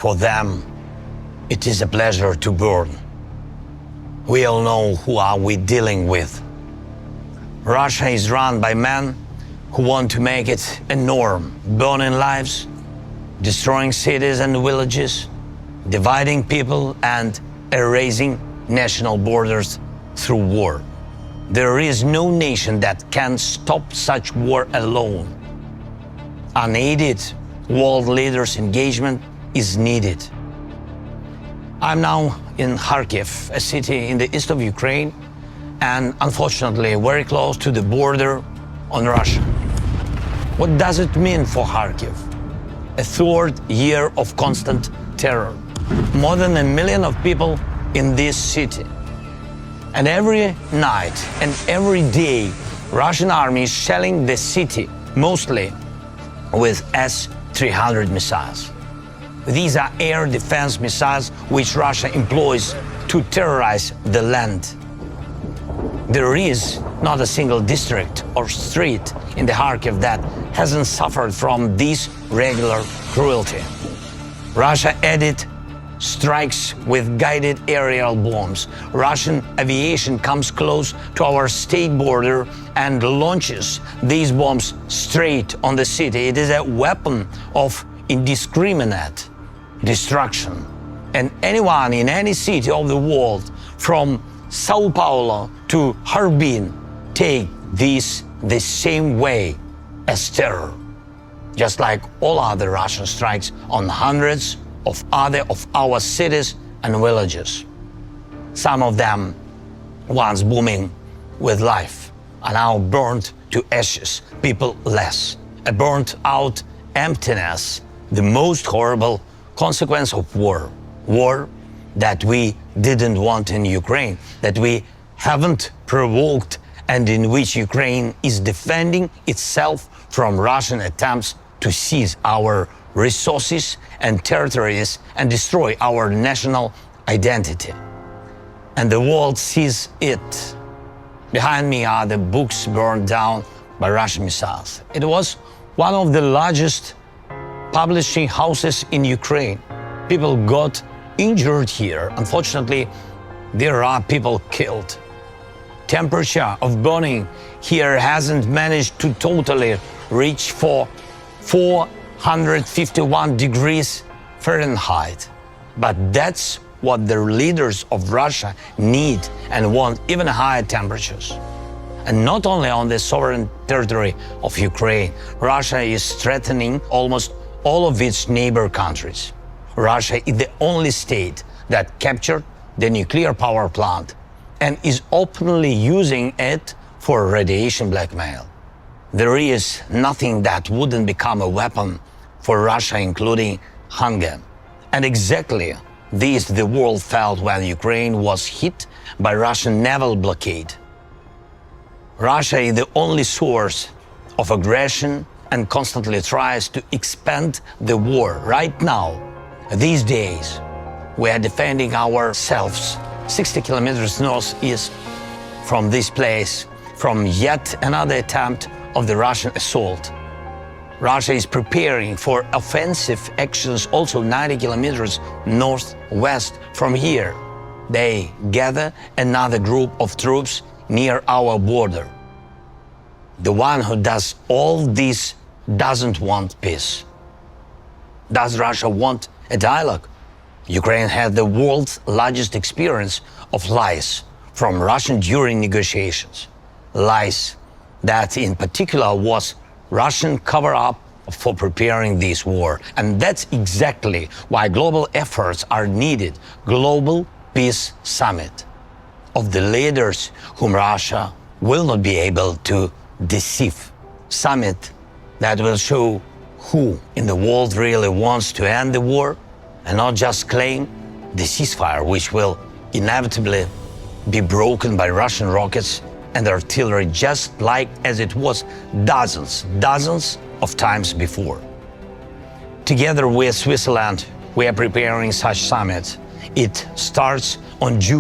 For them, it is a pleasure to burn. We all know who are we dealing with. Russia is run by men who want to make it a norm, burning lives, destroying cities and villages, dividing people and erasing national borders through war. There is no nation that can stop such war alone. Unaided world leaders' engagement is needed. I'm now in Kharkiv, a city in the east of Ukraine, and unfortunately very close to the border on Russia. What does it mean for Kharkiv? A third year of constant terror. More than 1 million of people in this city. And every night and every day, Russian army is shelling the city, mostly with S-300 missiles. These are air defense missiles which Russia employs to terrorize the land. There is not a single district or street in the Kharkiv that hasn't suffered from this regular cruelty. Russia added strikes with guided aerial bombs. Russian aviation comes close to our state border and launches these bombs straight on the city. It is a weapon of indiscriminate destruction. And anyone in any city of the world, from Sao Paulo to Harbin, take this the same way as terror, just like all other Russian strikes on hundreds of other of our cities and villages. Some of them, once booming with life, are now burned to ashes, people less. A burnt out emptiness, the most horrible consequence of war. War that we didn't want in Ukraine, that we haven't provoked, and in which Ukraine is defending itself from Russian attempts to seize our resources and territories and destroy our national identity. And the world sees it. Behind me are the books burned down by Russian missiles. It was one of the largest publishing houses in Ukraine. People got injured here. Unfortunately, there are people killed. Temperature of burning here hasn't managed to totally reach for 451 degrees Fahrenheit. But that's what the leaders of Russia need and want, even higher temperatures. And not only on the sovereign territory of Ukraine, Russia is threatening almost all of its neighbor countries. Russia is the only state that captured the nuclear power plant and is openly using it for radiation blackmail. There is nothing that wouldn't become a weapon for Russia, including hunger. And exactly this the world felt when Ukraine was hit by Russian naval blockade. Russia is the only source of aggression and constantly tries to expand the war. Right now, these days, we are defending ourselves 60 kilometers northeast from this place, from yet another attempt of the Russian assault. Russia is preparing for offensive actions also 90 kilometers northwest from here. They gather another group of troops near our border. The one who does all this doesn't want peace. Does Russia want a dialogue? Ukraine had the world's largest experience of lies from Russia during negotiations. Lies that in particular was Russian cover-up for preparing this war. And that's exactly why global efforts are needed. Global Peace Summit of the leaders whom Russia will not be able to deceive. Summit that will show who in the world really wants to end the war and not just claim the ceasefire, which will inevitably be broken by Russian rockets and artillery, just like as it was dozens of times before. Together with Switzerland, we are preparing such summits. It starts on June